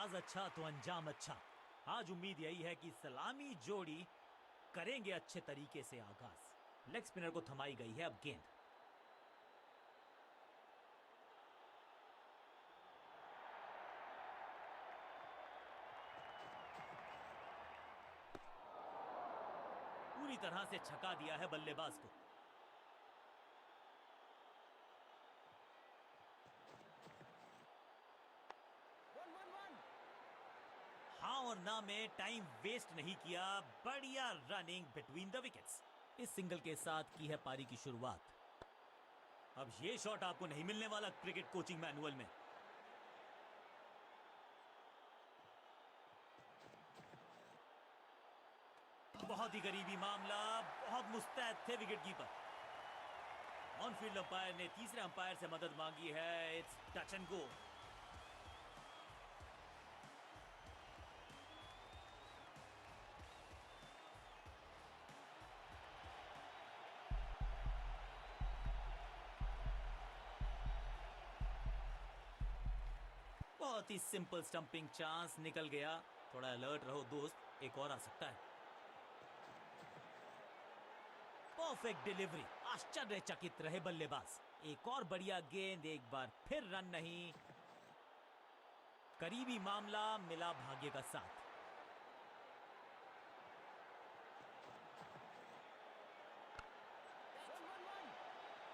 आगाज अच्छा तो अंजाम अच्छा। आज उम्मीद यही है कि सलामी जोड़ी करेंगे अच्छे तरीके से आगाज। लेग स्पिनर को थमाई गई है अब गेंद। पूरी तरह से छका दिया है बल्लेबाज को। हाँ और ना में टाइम वेस्ट नहीं किया। बढ़िया रनिंग बिटवीन द विकेट्स। इस सिंगल के साथ की है पारी की शुरुआत। अब ये शॉट आपको नहीं मिलने वाला क्रिकेट कोचिंग मैनुअल में। बहुत ही करीबी मामला, बहुत मुस्तैद थे wicket keeper. On field umpire ने तीसरे अंपायर से मदद मांगी है। It's touch and go. बहुत ही सिंपल स्टंपिंग चांस निकल गया। थोड़ा अलर्ट रहो दोस्त, एक और आ सकता है। Perfect delivery. आश्चर्यचकित रहे बल्लेबाज। एक और बढ़िया गेंद, एक बार फिर रन नहीं। करीबी मामला, मिला भाग्य का साथ।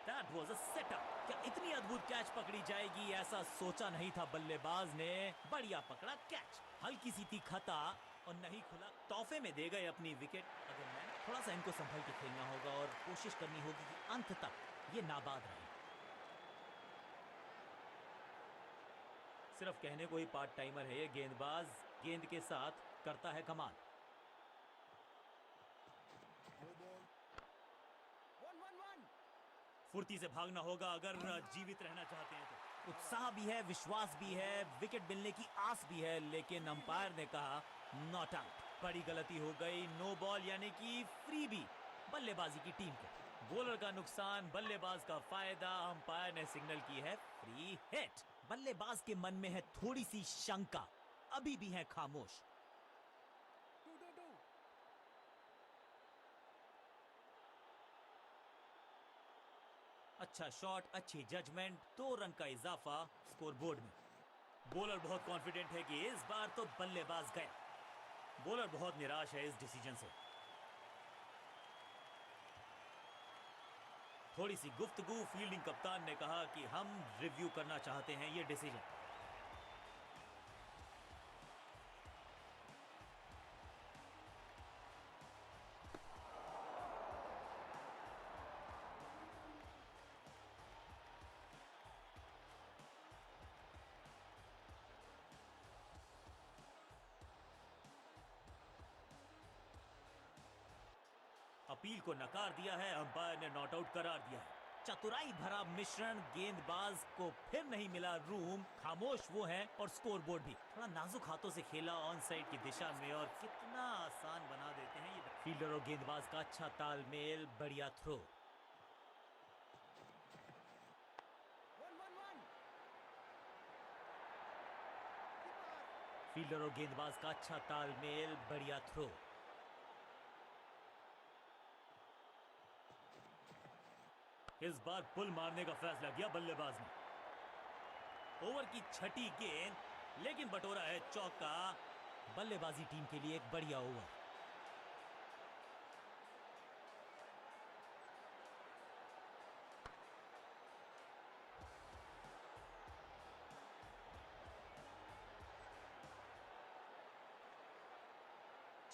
That was a setup। क्या इतनी अद्भुत कैच पकड़ी जाएगी ऐसा सोचा नहीं था बल्लेबाज ने। बढ़िया पकड़ा कैच। हल्की सी थी खता और नहीं खुला। तोहफे में दे गए अपनी विकेट। अगर मैं थोड़ा सा इनको संभल के खेलना होगा और कोशिश करनी होगी कि अंत तक ये नाबाद रहे। सिर्फ कहने को ही पार्ट टाइमर है ये गेंदबाज। गेंद के साथ करता है कमाल। फुर्ती से भागना होगा अगर जीवित रहना चाहते हैं तो। उत्साह भी है, विश्वास भी है, विकेट मिलने की आस भी है, लेकिन अंपायर ने कहा नॉट आउट। बड़ी गलती हो गई। नो बॉल यानी कि फ्री भी बल्लेबाजी की टीम को। बॉलर का नुकसान, बल्लेबाज का फायदा। अंपायर ने सिग्नल की है फ्री हिट। बल्लेबाज के मन में है थोड़ी सी शंका, अभी भी है खामोश। अच्छा शॉट, अच्छी जजमेंट। 2 रन का इजाफा स्कोरबोर्ड में। बॉलर बहुत कॉन्फिडेंट है कि इस बार तो बल्लेबाज गया। बॉलर बहुत निराश है इस डिसीजन से। थोड़ी सी गुफ्तगू। फील्डिंग कप्तान ने कहा कि हम रिव्यू करना चाहते हैं ये डिसीजन। अपील को नकार दिया है। अंपायर ने नॉट आउट करार दिया है। चतुराई भरा मिश्रण। गेंदबाज को फिर नहीं मिला रूम। खामोश वो है और स्कोरबोर्ड भी। थोड़ा नाजुक हाथों से खेला ऑन साइड की दिशा में और कितना आसान बना देते हैं ये। फील्डर और गेंदबाज का अच्छा तालमेल। बढ़िया थ्रो। फील्डर और गेंदबाज का अच्छा तालमेल। बढ़िया थ्रो। इस बार पुल मारने का फैसला किया बल्लेबाज ने। ओवर की छठी गेंद, लेकिन बटोरा है चौका। बल्लेबाजी टीम के लिए एक बढ़िया ओवर।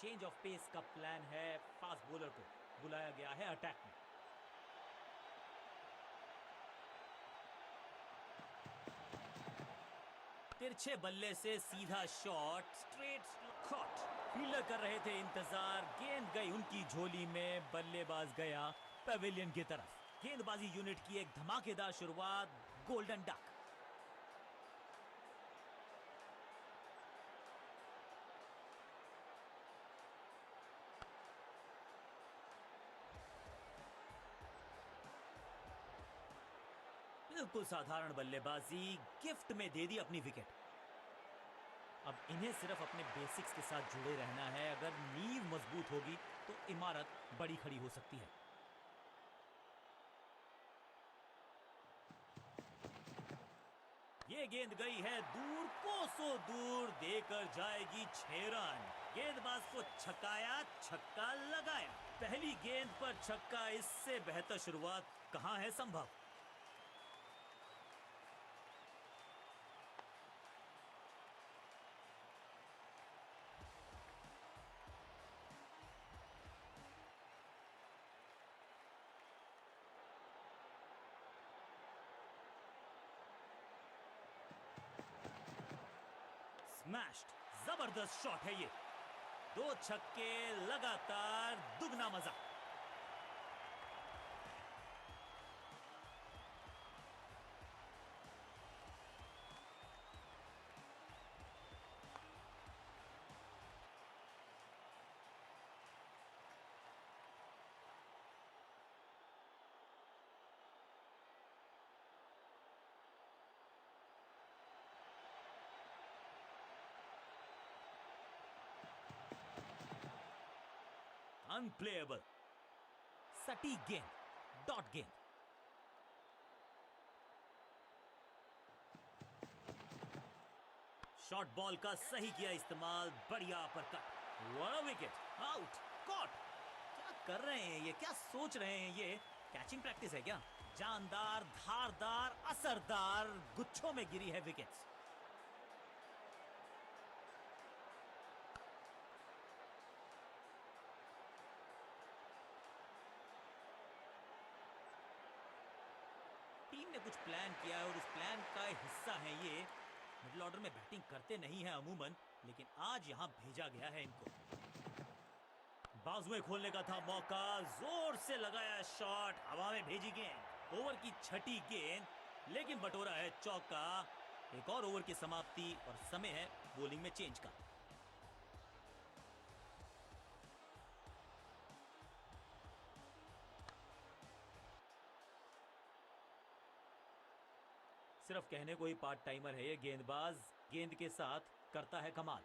चेंज ऑफ पेस का प्लान है। फास्ट बॉलर को बुलाया गया है अटैक में। तिरछे बल्ले से सीधा शॉट, स्ट्रेट शॉट। फील्डर कर रहे थे इंतजार। गेंद गई उनकी झोली में। बल्लेबाज गया पवेलियन की तरफ। गेंदबाजी यूनिट की एक धमाकेदार शुरुआत। Golden duck. बिल्कुल साधारण बल्लेबाजी, गिफ्ट में दे दी अपनी विकेट। अब इन्हें सिर्फ अपने बेसिक्स के साथ जुड़े रहना है। अगर नींव मजबूत होगी तो इमारत बड़ी खड़ी हो सकती है। ये गेंद गई है दूर, कोसों दूर, देकर जाएगी 6 रन। गेंदबाज को छकाया, छक्का लगाया। पहली गेंद पर छक्का, इससे बेहतर शुरुआत कहां है संभव। स्मैश्ड, जबरदस्त शॉट है ये। 2 छक्के लगातार, दुगना मजा। अनप्लेएबल, सटीक गेंद, डॉट गेंद। शॉर्ट बॉल का सही किया इस्तेमाल, बढ़िया uppercut. What a wicket, out, caught. क्या कर रहे हैं ये, क्या सोच रहे हैं ये? कैचिंग प्रैक्टिस है क्या? जानदार, धारदार, असरदार, गुच्छों में गिरी है विकेट्स। टीम ने कुछ प्लान किया है और उस प्लान का हिस्सा है ये। मिडिल ऑर्डर में बैटिंग करते नहीं है अमूमन, लेकिन आज यहां भेजा गया है इनको। बाजुएं खोलने का था मौका, जोर से लगाया शॉट, हवा में भेजी गेंद। ओवर की छठी गेंद, लेकिन बटोरा है चौका। एक और ओवर की समाप्ति और समय है बॉलिंग में चेंज का। सिर्फ कहने को ही पार्ट टाइमर है ये गेंदबाज, गेंद के साथ करता है कमाल।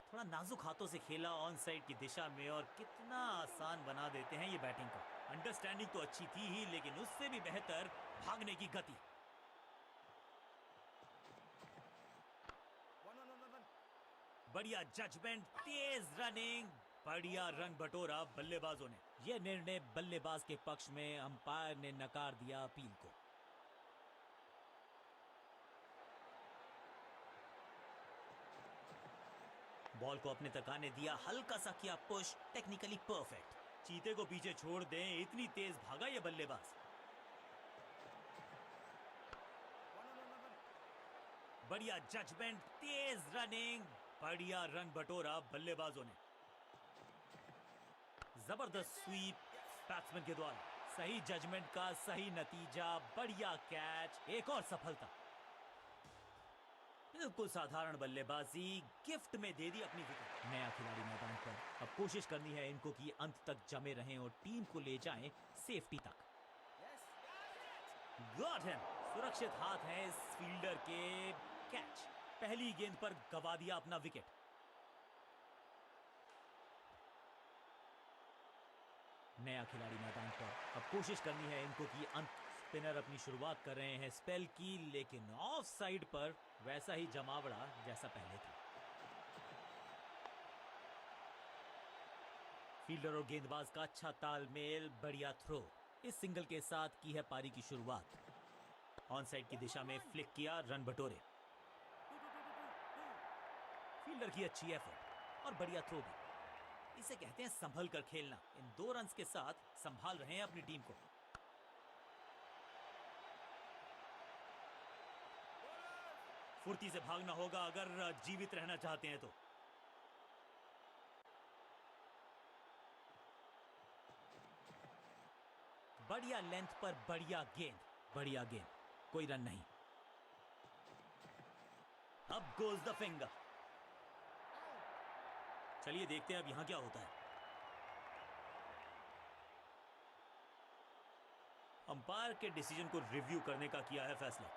थोड़ा नाजुक हाथों से खेला ऑन साइड की दिशा में, और कितना आसान बना देते हैं ये बैटिंग को। अंडरस्टैंडिंग तो अच्छी थी ही, लेकिन उससे भी बेहतर भागने की गति। बढ़िया जजमेंट, तेज रनिंग, बढ़िया रन बटोरा बल्लेबाजों ने। यह निर्णय बल्लेबाज के पक्ष में, अंपायर ने नकार दिया अपील को। बॉल को अपने तक आने दिया, हल्का सा किया पुश, टेक्निकली परफेक्ट। चीते को पीछे छोड़ दें, इतनी तेज भागा ये बल्लेबाज। बढ़िया जजमेंट, तेज रनिंग, बढ़िया रन बटोरा बल्लेबाजों ने। जबरदस्त स्वीप बैट्समैन के द्वारा, सही जजमेंट का सही नतीजा, बढ़िया कैच, एक और सफलता। बिल्कुल साधारण बल्लेबाजी, गिफ्ट में दे दी अपनी विकेट। नया खिलाड़ी मैदान पर, अब कोशिश करनी है इनको कि अंत तक जमे रहें और टीम को ले जाएं सेफ्टी तक। गॉट हिम, सुरक्षित हाथ है इस फील्डर के। कैच, पहली गेंद पर गवा दिया अपना विकेट। नया खिलाड़ी मैदान पर, अब कोशिश करनी है इनको कि अंत। स्पिनर अपनी शुरुआत कर रहे हैं स्पेल की, लेकिन ऑफ साइड पर वैसा ही जमावड़ा जैसा पहले था। फील्डर और गेंदबाज का अच्छा तालमेल, बढ़िया थ्रो। इस सिंगल के साथ की है पारी की शुरुआत। ऑन साइड की दिशा में फ्लिक किया, रन बटोरे। फील्डर की अच्छी एफर्ट और बढ़िया थ्रो भी। इसे कहते हैं संभल कर खेलना। इन 2 रन्स के साथ संभाल रहे हैं अपनी टीम को। फुर्ती से भागना होगा अगर जीवित रहना चाहते हैं तो। बढ़िया लेंथ पर बढ़िया गेंद, बढ़िया गेंद, कोई रन नहीं। अब गोज द फिंगर। चलिए देखते हैं अब यहां क्या होता है। अंपायर के डिसीजन को रिव्यू करने का किया है फैसला।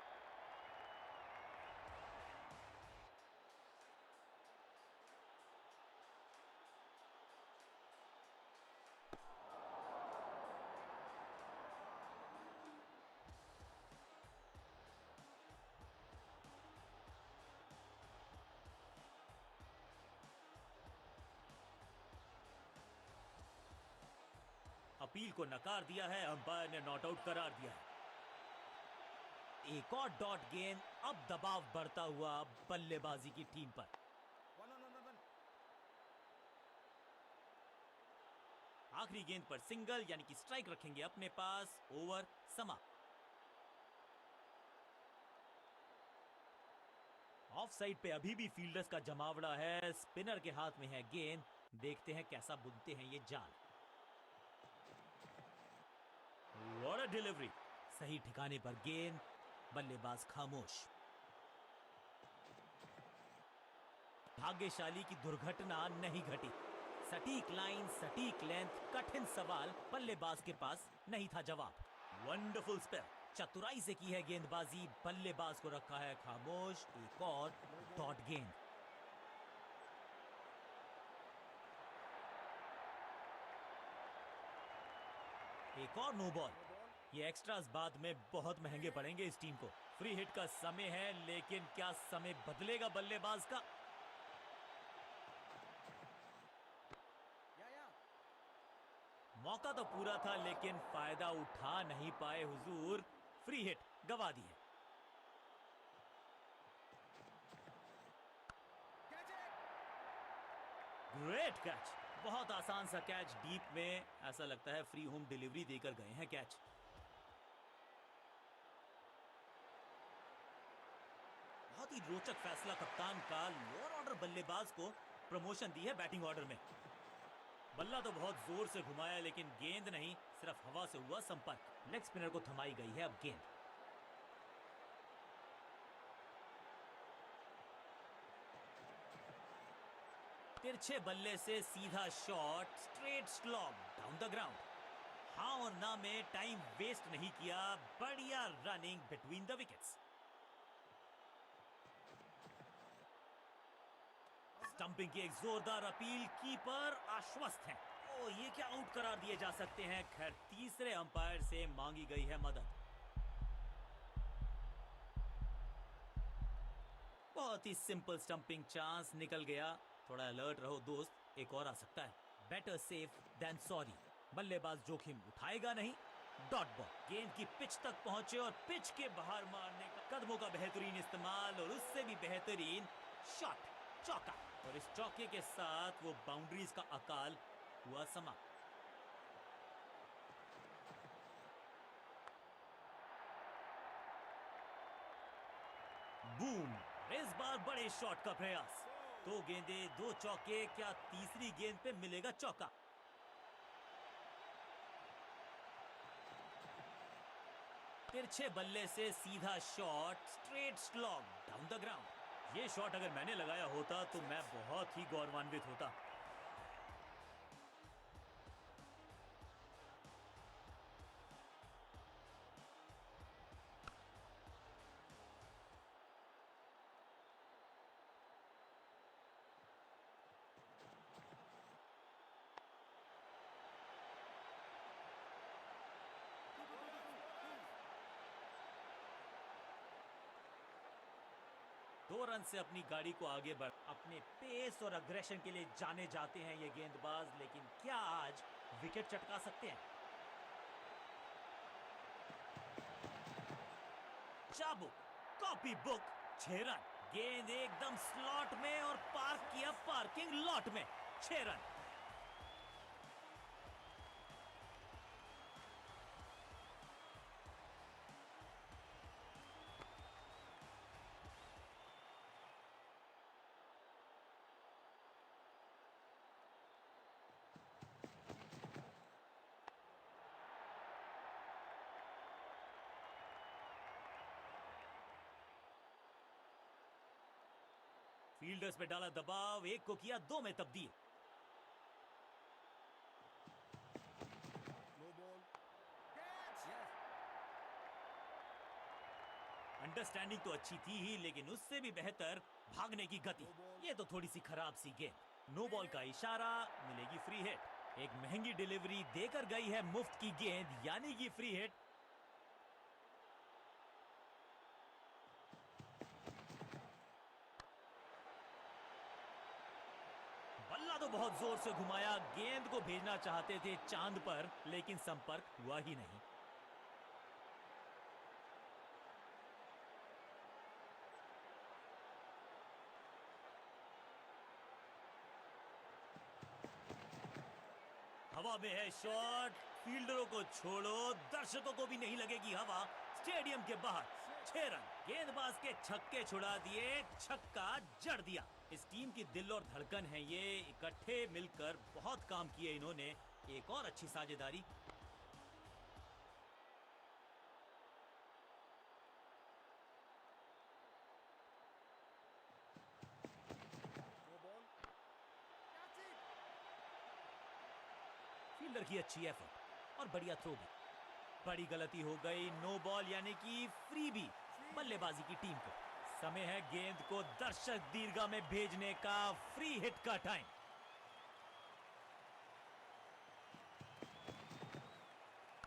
अपील को नकार दिया है, अंपायर ने नॉट आउट करार दिया है। एक और डॉट गेंद, अब दबाव बढ़ता हुआ बल्लेबाजी की टीम पर। आखिरी गेंद पर सिंगल यानी कि स्ट्राइक रखेंगे अपने पास। ओवर समाप्त। ऑफ साइड पे अभी भी फील्डर्स का जमावड़ा है। स्पिनर के हाथ में है गेंद, देखते हैं कैसा बुनते हैं ये जाल। What a delivery! सही ठिकाने पर गेंद, बल्लेबाज खामोश। भाग्यशाली की दुर्घटना नहीं घटी। सटीक लाइन, सटीक लेंथ, कठिन सवाल, बल्लेबाज के पास नहीं था जवाब। वंडरफुल स्पेल, चतुराई से की है गेंदबाजी, बल्लेबाज को रखा है खामोश। एक और डॉट गेंद। एक और नो बॉल। ये एक्स्ट्रास बाद में बहुत महंगे पड़ेंगे इस टीम को। फ्री हिट का समय है, लेकिन क्या समय बदलेगा बल्लेबाज का? मौका तो पूरा था, लेकिन फायदा उठा नहीं पाए हुजूर। फ्री हिट गवा दी है। ग्रेट कैच, बहुत आसान सा कैच डीप में। ऐसा लगता है फ्री होम डिलीवरी देकर गए हैं कैच। बहुत ही रोचक फैसला कप्तान का। लोअर ऑर्डर बल्लेबाज को प्रमोशन दी है बैटिंग ऑर्डर में। बल्ला तो बहुत जोर से घुमाया, लेकिन गेंद नहीं, सिर्फ हवा से हुआ संपर्क। लेग स्पिनर को थमाई गई है अब गेंद। तिरछे बल्ले से सीधा shot, straight slog down the ground. हाँ और ना में टाइम वेस्ट नहीं किया। बढ़िया running between the wickets. Stumping की एक जोरदार अपील, कीपर आश्वस्त है। ओ, ये क्या आउट करार दिए जा सकते हैं। खैर, तीसरे अंपायर से मांगी गई है मदद। बहुत ही सिंपल स्टंपिंग चांस निकल गया। थोड़ा अलर्ट रहो दोस्त, एक और आ सकता है। Better safe than sorry. बल्लेबाज जोखिम उठाएगा नहीं। डॉट बॉल, गेंद की पिच तक पहुंचे और पिच के बाहर मारने का कदमों का बेहतरीन इस्तेमाल, और उससे भी बेहतरीन शॉट, चौका। और इस चौके के साथ वो बाउंड्रीज का अकाल हुआ समाप्त। बूम, इस बार बड़े शॉट का प्रयास। दो गेंदे, दो चौके, क्या तीसरी गेंद पे मिलेगा चौका? तिरछे बल्ले से सीधा shot, straight slog down the ground. ये शॉट अगर मैंने लगाया होता तो मैं बहुत ही गौरवान्वित होता। दो रन से अपनी गाड़ी को आगे बढ़, अपने पेस और अग्रेशन के लिए जाने जाते हैं ये गेंदबाज, लेकिन क्या आज विकेट चटका सकते हैं? चाबुक, कॉपी बुक, 6 रन। गेंद एकदम स्लॉट में और पार्क किया पार्किंग लॉट में। 6 रन। फील्डर्स पे डाला दबाव, एक को किया 2 में तब्दील। अंडरस्टैंडिंग तो अच्छी थी ही, लेकिन उससे भी बेहतर भागने की गति। ये तो थोड़ी सी खराब सी गेंद। नो बॉल का इशारा, मिलेगी फ्री हिट। एक महंगी डिलीवरी देकर गई है मुफ्त की गेंद, यानी कि फ्री हिट। बल्ला तो बहुत जोर से घुमाया, गेंद को भेजना चाहते थे चांद पर, लेकिन संपर्क हुआ ही नहीं। हवा में है शॉट, फील्डरों को छोड़ो, दर्शकों को भी नहीं लगेगी हवा। स्टेडियम के बाहर 6 रन। गेंदबाज के छक्के छुड़ा दिए, छक्का जड़ दिया। इस टीम की दिल और धड़कन है ये, इकट्ठे मिलकर बहुत काम किए इन्होंने। एक और अच्छी साझेदारी। फील्डर की अच्छी एफर्ट और बढ़िया थ्रो भी। बड़ी गलती हो गई, नो बॉल यानी कि फ्री भी बल्लेबाजी की टीम को। समय है गेंद को दर्शक दीर्घा में भेजने का, फ्री हिट का टाइम।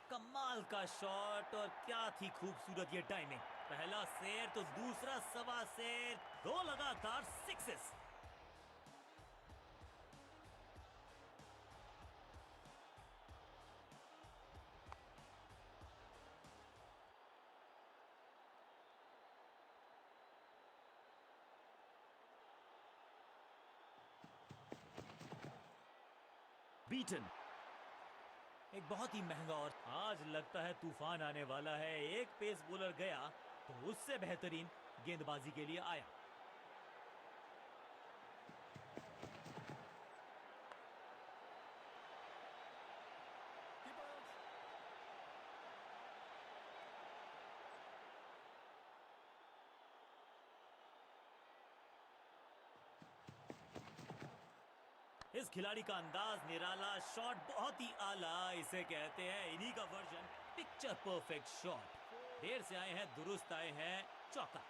कमाल का शॉट, और क्या थी खूबसूरत ये टाइमिंग। पहला शेर तो दूसरा सवा शेर, 2 लगातार सिक्सेस। बीटन, एक बहुत ही महंगा, और आज लगता है तूफान आने वाला है। एक पेस बॉलर गया तो उससे बेहतरीन गेंदबाजी के लिए आया। इस खिलाड़ी का अंदाज निराला, शॉट बहुत ही आला, इसे कहते हैं इन्हीं का वर्जन पिक्चर परफेक्ट शॉट। देर से आए हैं, दुरुस्त आए हैं, चौका।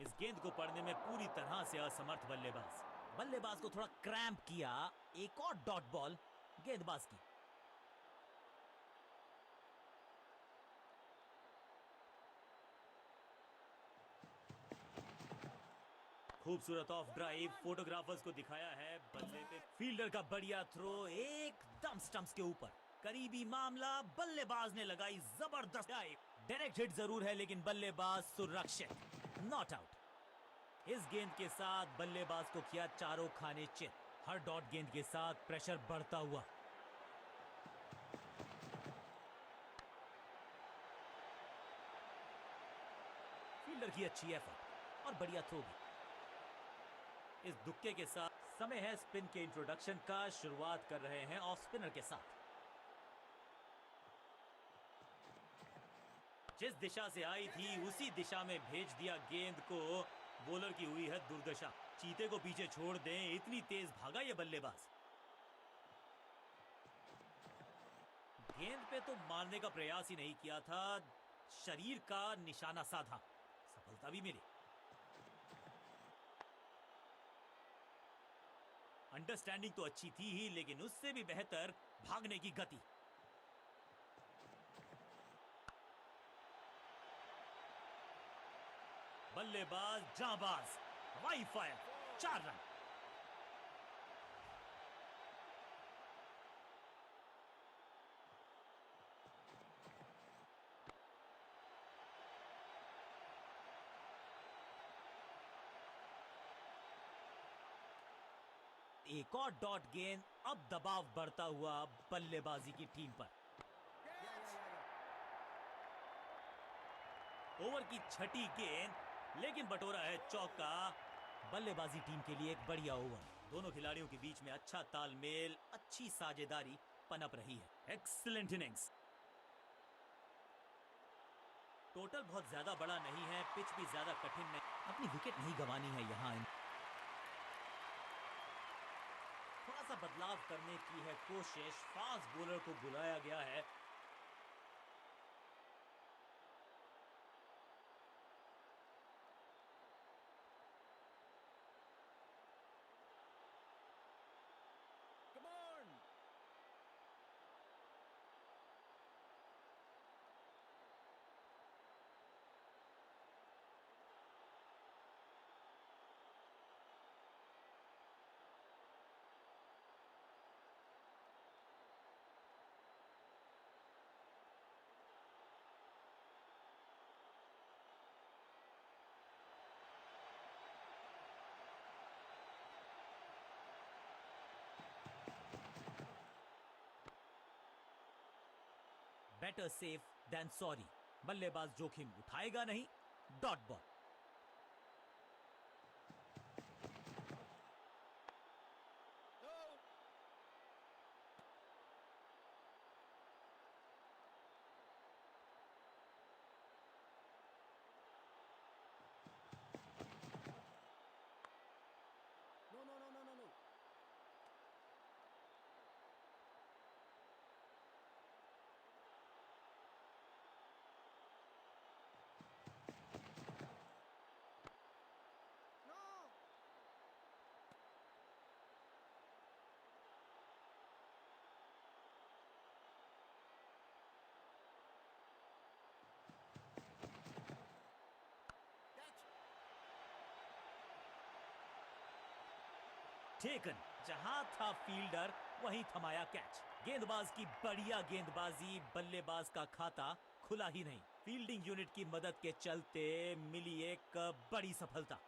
इस गेंद को पढ़ने में पूरी तरह से असमर्थ बल्लेबाज। बल्लेबाज को थोड़ा क्रैम्प किया। एक और डॉट बॉल गेंदबाज की। खूबसूरत ऑफ ड्राइव, फोटोग्राफर्स को दिखाया है बल्ले पे। फील्डर का बढ़िया थ्रो, एकदम स्टंप्स के ऊपर। करीबी मामला, बल्लेबाज ने लगाई जबरदस्त डाइव। डायरेक्ट हिट जरूर है, लेकिन बल्लेबाज सुरक्षित, नॉट आउट। इस गेंद के साथ बल्लेबाज को किया चारों खाने चित। हर डॉट गेंद के साथ प्रेशर बढ़ता हुआ। फील्डर की अच्छी एफर्ट और बढ़िया थ्रो भी। इस दुक्के के साथ समय है स्पिन के इंट्रोडक्शन का। शुरुआत कर रहे हैं ऑफ स्पिनर के साथ। जिस दिशा से आई थी उसी दिशा में भेज दिया गेंद को। बॉलर की हुई है दुर्दशा। चीते को पीछे छोड़ दें, इतनी तेज भागा ये बल्लेबाज। गेंद पे तो मारने का प्रयास ही नहीं किया था, शरीर का निशाना साधा, सफलता भी मिली। अंडरस्टैंडिंग तो अच्छी थी ही, लेकिन उससे भी बेहतर भागने की गति। बल्लेबाज जांबाज, हवाई फायर, 4 रन। एक और डॉट गेंद, अब दबाव बढ़ता हुआ बल्लेबाजी की टीम पर। ओवर की छठी गेंद, लेकिन बटोरा है चौका। बल्लेबाजी टीम के लिए एक बढ़िया ओवर। दोनों खिलाड़ियों के बीच में अच्छा तालमेल, अच्छी साझेदारी पनप रही है। Excellent innings. टोटल बहुत ज्यादा बड़ा नहीं है, पिच भी ज्यादा कठिन नहीं। अपनी विकेट नहीं गंवानी है यहाँ। थोड़ा सा बदलाव करने की है कोशिश, फास्ट बॉलर को बुलाया गया है। Come on! Better safe than sorry. बल्लेबाज जोखिम उठाएगा नहीं। Dot ball. No! No, no, no, no, no, no. No! Catch! Taken. जहां था फील्डर वहीं थमाया कैच। गेंदबाज की बढ़िया गेंदबाजी, बल्लेबाज का खाता खुला ही नहीं। फील्डिंग यूनिट की मदद के चलते मिली एक बड़ी सफलता।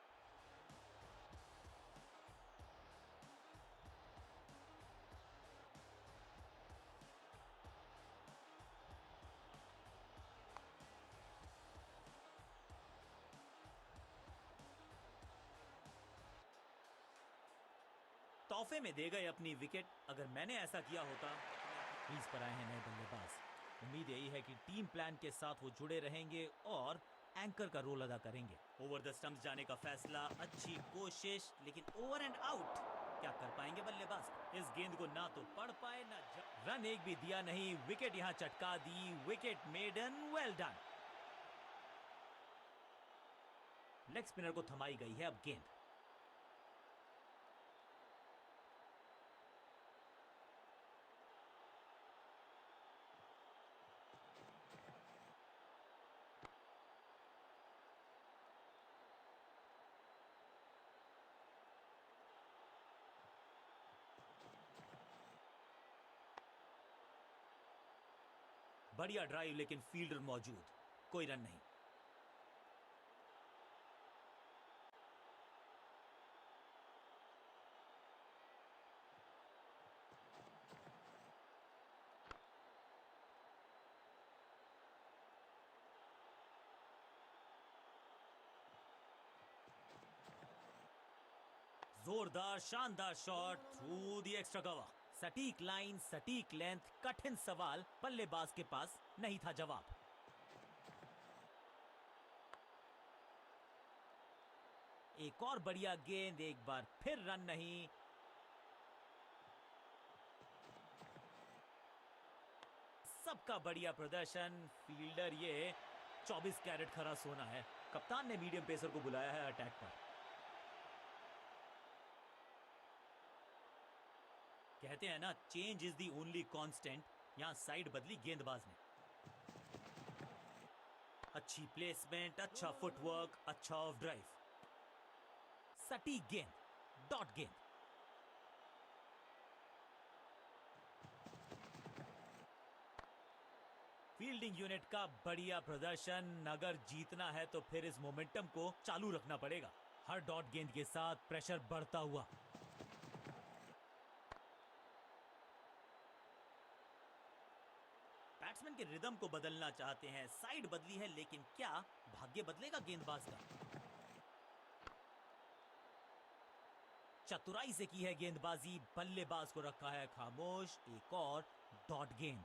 तोहफे में दे गए अपनी विकेट। अगर मैंने ऐसा किया होता। क्रीज पर आए हैं नए बल्लेबाज। उम्मीद यही है कि टीम प्लान के साथ वो जुड़े रहेंगे और एंकर का रोल अदा करेंगे। ओवर द स्टंप्स जाने का फैसला, अच्छी कोशिश, लेकिन ओवर एंड आउट। क्या कर पाएंगे बल्लेबाज? इस गेंद को ना तो पढ़ पाए ना रन एक भी दिया नहीं। विकेट यहां चटका दी। Wicket maiden, well done. Leg spinner को थमाई गई है अब गेंद। बढ़िया ड्राइव, लेकिन फील्डर मौजूद। कोई रन नहीं। जोरदार शानदार shot through the extra cover. सटीक लाइन, सटीक लेंथ, कठिन सवाल। बल्लेबाज के पास नहीं था जवाब। एक और बढ़िया गेंद, एक बार फिर रन नहीं। सबका बढ़िया प्रदर्शन। फील्डर ये 24 कैरेट खरा सोना है। कप्तान ने मीडियम पेसर को बुलाया है अटैक पर। कहते हैं ना, change is the only constant. यहां साइड बदली गेंदबाज ने। अच्छी प्लेसमेंट, No, अच्छा no, no, no, no, no. Footwork, अच्छा ऑफ ड्राइव। सटीक गेंद, डॉट गेंद। फील्डिंग यूनिट का बढ़िया प्रदर्शन। अगर जीतना है तो फिर इस मोमेंटम को चालू रखना पड़ेगा। हर डॉट गेंद के साथ प्रेशर बढ़ता हुआ। बैट्समैन के रिदम को बदलना चाहते हैं। साइड बदली है, लेकिन क्या भाग्य बदलेगा गेंदबाज का? चतुराई से की है गेंदबाजी। बल्लेबाज को रखा है खामोश। एक और डॉट गेंद।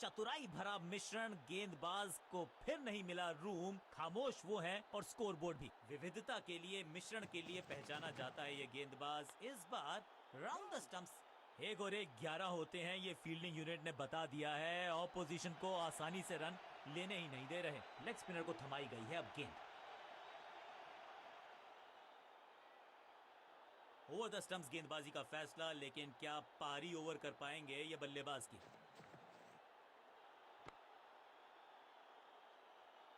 चतुराई भरा मिश्रण गेंदबाज को फिर नहीं मिला रूम। खामोश वो है और स्कोरबोर्ड भी। विविधता के लिए, मिश्रण के लिए पहचाना जाता है ये गेंदबाज। इस बार राउंड द स्टंप्स एक और एक 11 होते हैं। ये फील्डिंग यूनिट ने बता दिया है। ऑपोजिशन को आसानी से रन लेने ही नहीं दे रहे। लेग स्पिनर को थमाई गई है अब गेंद। ओवर द स्टंप्स गेंदबाजी का फैसला, लेकिन क्या पारी ओवर कर पाएंगे ये बल्लेबाज की।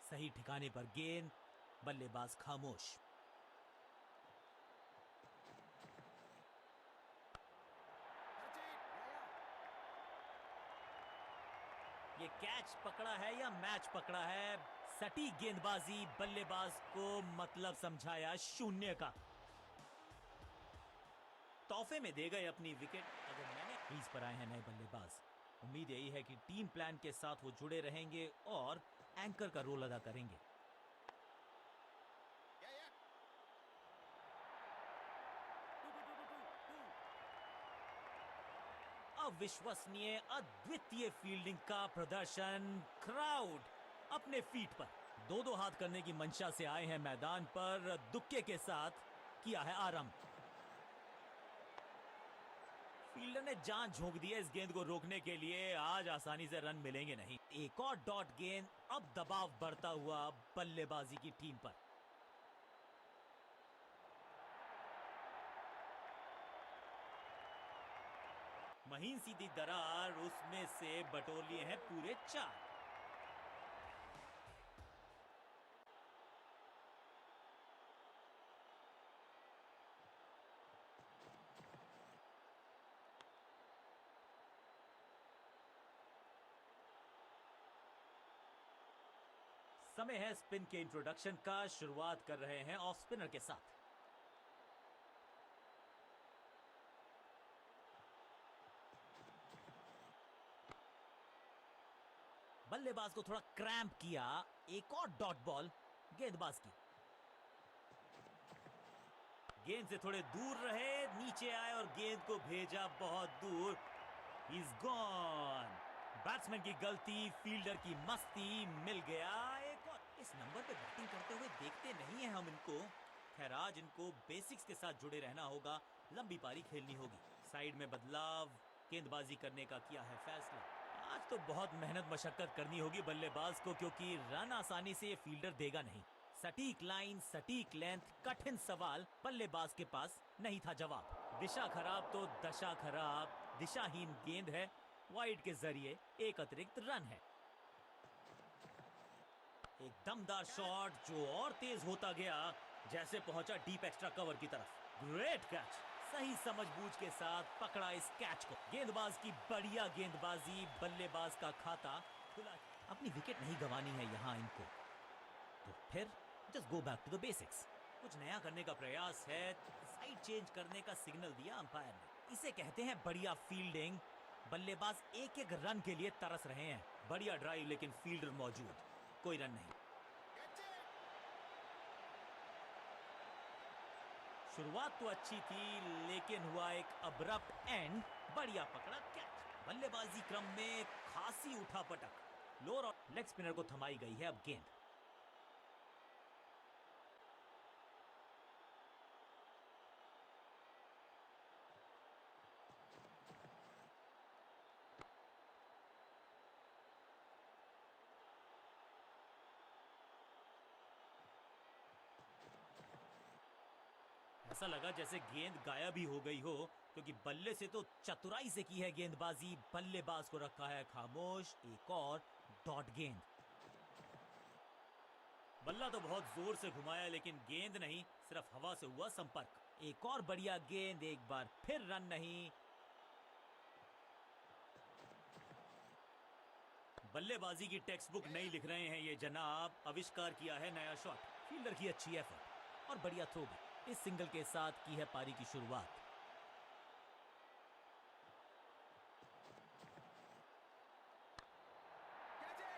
सही ठिकाने पर गेंद, बल्लेबाज खामोश। ये कैच पकड़ा है या मैच पकड़ा है। सटीक गेंदबाजी, बल्लेबाज को मतलब समझाया शून्य का। तोहफे में दे गए अपनी विकेट। अगर मैंने क्रीज पर आए हैं नए बल्लेबाज, उम्मीद यही है कि टीम प्लान के साथ वो जुड़े रहेंगे और एंकर का रोल अदा करेंगे। Yeah, yeah. अविश्वसनीय, अद्वितीय फील्डिंग का प्रदर्शन। क्राउड अपने फीट पर। दो हाथ करने की मंशा से आए हैं मैदान पर। दुक्के के साथ किया है आरंभ। फील्डर ने जान झोंक दी है इस गेंद को रोकने के लिए। आज आसानी से रन मिलेंगे नहीं। एक और डॉट गेंद। अब दबाव बढ़ता हुआ बल्लेबाजी की टीम पर। महीन सीधी दरार, उसमें से बटोर लिए हैं पूरे 4। समय है स्पिन के इंट्रोडक्शन का। शुरुआत कर रहे हैं ऑफ स्पिनर के साथ। बल्लेबाज को थोड़ा क्रैम्प किया। एक और डॉट बॉल गेंदबाज की। गेंद से थोड़े दूर रहे, नीचे आए और गेंद को भेजा बहुत दूर। He's gone। बैट्समैन की गलती, फील्डर की मस्ती। मिल गया एक और। इस नंबर पे बैटिंग करते हुए देखते नहीं है हम इनको। खैर आज इनको बेसिक्स के साथ जुड़े रहना होगा। लंबी पारी खेलनी होगी। साइड में बदलाव, गेंदबाजी करने का किया है फैसला। आज तो बहुत मेहनत मशक्कत करनी होगी बल्लेबाज को, क्योंकि रन आसानी से ये फील्डर देगा नहीं। सटीक लाइन, सटीक लेंथ, कठिन सवाल। बल्लेबाज के पास नहीं था जवाब। दिशा खराब तो दशा खराब। दिशाहीन गेंद है। वाइड के जरिए एक अतिरिक्त रन है। एक दमदार शॉट जो और तेज होता गया, जैसे पहुंचा डीप एक्स्ट्रा कवर की तरफ। Great catch. सही समझबूझ के साथ पकड़ा इस कैच को। गेंदबाज की बढ़िया गेंदबाजी। बल्लेबाज का खाता खुला। अपनी विकेट नहीं गंवानी है यहां इनको, तो फिर just go back to the basics. कुछ नया करने का प्रयास है। साइड चेंज करने का सिग्नल दिया अंपायर ने। इसे कहते हैं बढ़िया फील्डिंग। बल्लेबाज एक एक रन के लिए तरस रहे हैं। बढ़िया ड्राइव, लेकिन फील्डर मौजूद, कोई रन नहीं। Catch it. शुरुआत तो अच्छी थी, लेकिन हुआ एक अब्रप्ट एंड। बढ़िया पकड़ा कैच। बल्लेबाजी क्रम में खासी उठापटक। लोअर और लेग स्पिनर को थमाई गई है अब गेंद। ऐसा लगा जैसे गेंद गायब ही हो गई हो, क्योंकि बल्ले से तो चतुराई से की है गेंदबाजी। बल्लेबाज को रखा है खामोश। एक और डॉट गेंद। बल्ला तो बहुत जोर से घुमाया, लेकिन गेंद नहीं, सिर्फ हवा से हुआ संपर्क। एक और बढ़िया गेंद। एक बार फिर रन नहीं। बल्लेबाजी की टेक्स्ट बुक नहीं लिख रहे हैं ये जनाब। आविष्कार किया है नया शॉट। फील्डर की अच्छी एफर्ट और बढ़िया थ्रो भी। इस सिंगल के साथ की है पारी की शुरुआत। Catch it.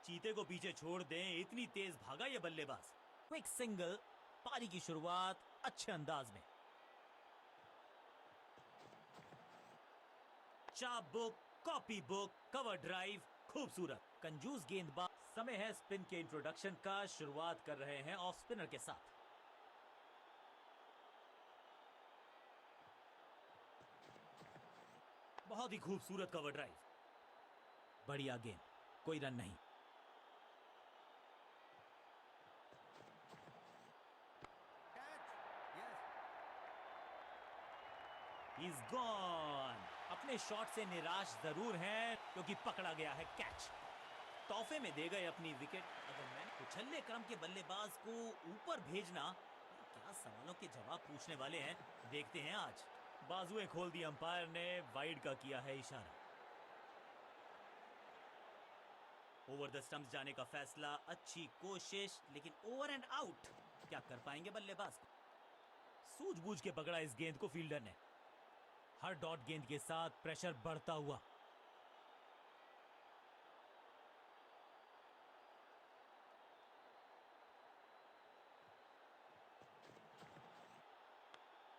चीते को पीछे छोड़ दें, इतनी तेज भागा ये बल्लेबाज। Quick single. पारी की शुरुआत अच्छे अंदाज में। Book, copy book, cover drive, खूबसूरत। कंजूस गेंदबाज। समय है स्पिन के इंट्रोडक्शन का। शुरुआत कर रहे हैं ऑफ स्पिनर के साथ। बहुत ही खूबसूरत कवर ड्राइव। बढ़िया गेंद, कोई रन नहीं। Catch. Yes. He's gone. अपने शॉट से निराश जरूर हैं क्योंकि पकड़ा गया है कैच। तोहफे में दे गए अपनी विकेट। अगर मैं उछलने क्रम के बल्लेबाज को ऊपर भेजना, क्या सवालों के जवाब पूछने वाले हैं, देखते हैं आज। बाजुएं खोल दी अंपायर ने, वाइड का किया है इशारा। ओवर द स्टंप्स जाने का फैसला, अच्छी कोशिश, लेकिन ओवर एंड आउट। क्या कर पाएंगे बल्लेबाज? सूझबूझ के पकड़ा इस गेंद को फील्डर ने। हर डॉट गेंद के साथ प्रेशर बढ़ता हुआ।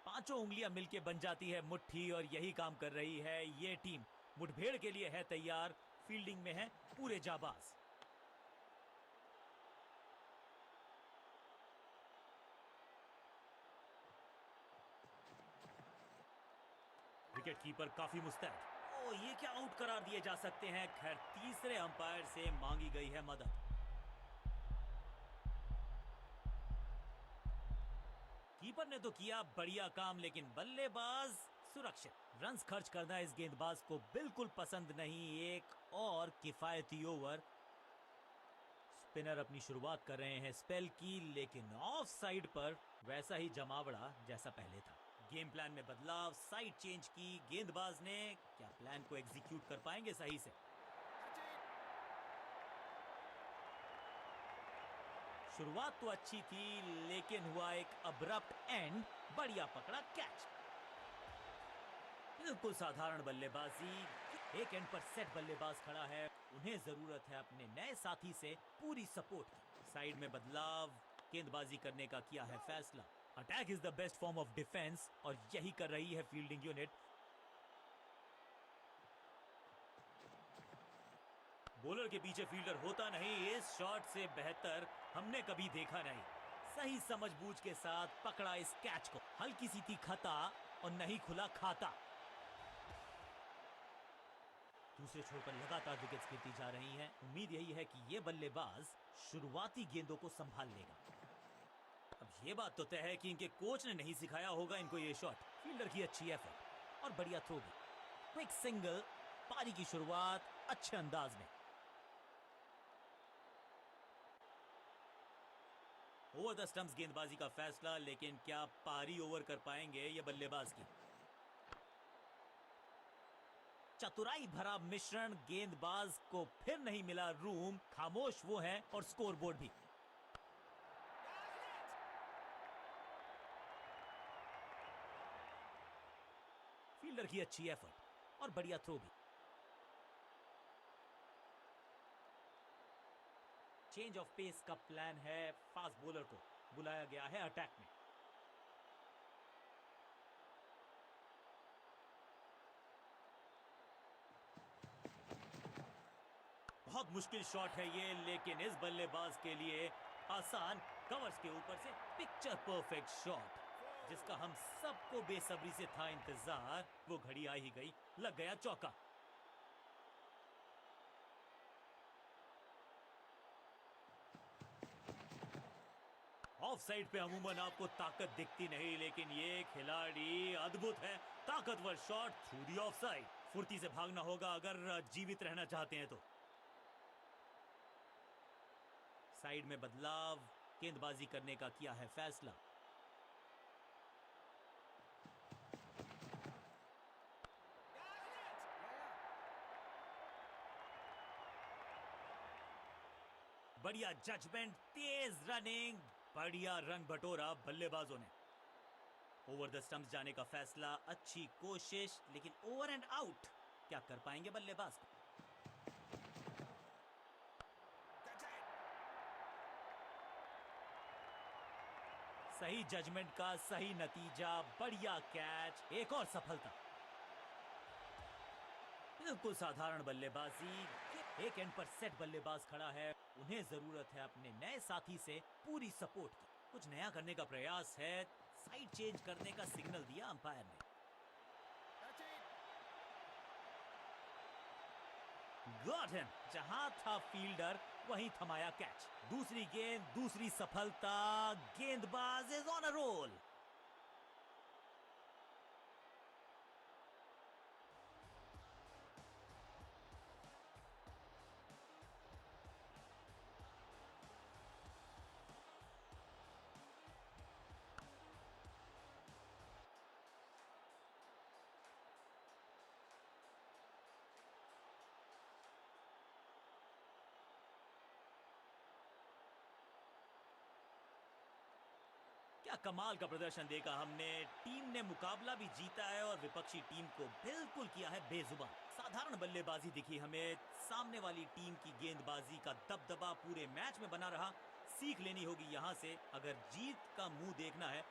पांचों उंगलियां मिलके बन जाती है मुट्ठी, और यही काम कर रही है ये टीम। मुठभेड़ के लिए है तैयार, फील्डिंग में है पूरे जाबाज। विकेट कीपर काफी मुस्तैद। ओ, ये क्या आउट करार दिए जा सकते हैं। खैर, तीसरे अंपायर से मांगी गई है मदद। कीपर ने तो किया बढ़िया काम, लेकिन बल्लेबाज सुरक्षित। रन्स खर्च करना इस गेंदबाज को बिल्कुल पसंद नहीं। एक और किफायती ओवर। स्पिनर अपनी शुरुआत कर रहे हैं स्पेल की, लेकिन ऑफ साइड पर वैसा ही जमावड़ा जैसा पहले था। गेम प्लान में बदलाव, साइड चेंज की गेंदबाज ने। क्या प्लान को एग्जीक्यूट कर पाएंगे सही से? Catch it. शुरुआत तो अच्छी थी, लेकिन हुआ एक अब्रप्ट एंड। बढ़िया पकड़ा कैच। बिल्कुल साधारण बल्लेबाजी। एक एंड पर सेट बल्लेबाज खड़ा है। उन्हें जरूरत है अपने नए साथी से पूरी सपोर्ट की। साइड में बदलाव, गेंदबाजी करने का किया है फैसला। Attack is the best form of defence, और यही कर रही है फील्डिंग यूनिट। बॉलर के पीछे फील्डर होता नहीं, इस शॉट से बेहतर हमने कभी देखा नहीं। सही समझबूझ के साथ पकड़ा इस कैच को। हल्की सी थी खता, और नहीं खुला खाता। दूसरे छोर पर लगातार विकेट्स गिरती जा रही हैं। उम्मीद यही है कि ये बल्लेबाज शुरुआती गेंदों को संभाल लेगा। अब ये बात तो तय है कि इनके कोच ने नहीं सिखाया होगा इनको ये शॉट। फील्डर की अच्छी एफर्ट और बढ़िया थ्रो भी। Quick single. पारी की शुरुआत अच्छे अंदाज में। ओवर द स्टंप्स गेंदबाजी का फैसला, लेकिन क्या पारी ओवर कर पाएंगे ये बल्लेबाज की? चतुराई भरा मिश्रण। गेंदबाज को फिर नहीं मिला रूम। खामोश वो है, और स्कोरबोर्ड भी। फील्डर की अच्छी एफर्ट और बढ़िया थ्रो भी। चेंज ऑफ पेस का प्लान है। फास्ट बॉलर को बुलाया गया है अटैक में। बहुत मुश्किल शॉट है ये, लेकिन इस बल्लेबाज के लिए आसान। कवर्स के ऊपर से पिक्चर परफेक्ट शॉट, जिसका हम सबको बेसब्री से था इंतजार। वो घड़ी आ ही गई, लग गया चौका। ऑफ साइड पे अमूमन आपको ताकत दिखती नहीं, लेकिन ये खिलाड़ी अद्भुत है। ताकतवर shot through the of side. फुर्ती से भागना होगा अगर जीवित रहना चाहते हैं तो। साइड में बदलाव, गेंदबाजी करने का किया है फैसला। बढ़िया जजमेंट, तेज रनिंग, बढ़िया रन बटोरा बल्लेबाजों ने। ओवर द स्टंप्स जाने का फैसला, अच्छी कोशिश, लेकिन ओवर एंड आउट। क्या कर पाएंगे बल्लेबाज को? Catch it. सही जजमेंट का सही नतीजा। बढ़िया कैच, एक और सफलता। बिल्कुल साधारण बल्लेबाजी। एक एंड पर सेट बल्लेबाज खड़ा है, उन्हें जरूरत है अपने नए साथी से पूरी सपोर्ट की। कुछ नया करने का प्रयास है, साइड चेंज करने का सिग्नल दिया अंपायर ने। Catch it. Got him. जहां था फील्डर वहीं थमाया कैच। दूसरी गेंद, दूसरी सफलता। गेंदबाज इज ऑन अ रोल। क्या कमाल का प्रदर्शन देखा हमने। टीम ने मुकाबला भी जीता है और विपक्षी टीम को बिल्कुल किया है बेजुबान। साधारण बल्लेबाजी दिखी हमें। सामने वाली टीम की गेंदबाजी का दबदबा पूरे मैच में बना रहा। सीख लेनी होगी यहां से अगर जीत का मुंह देखना है।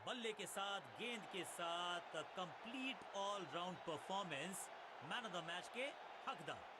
बल्ले के साथ, गेंद के साथ complete all round performance. Man of the match के हकदार।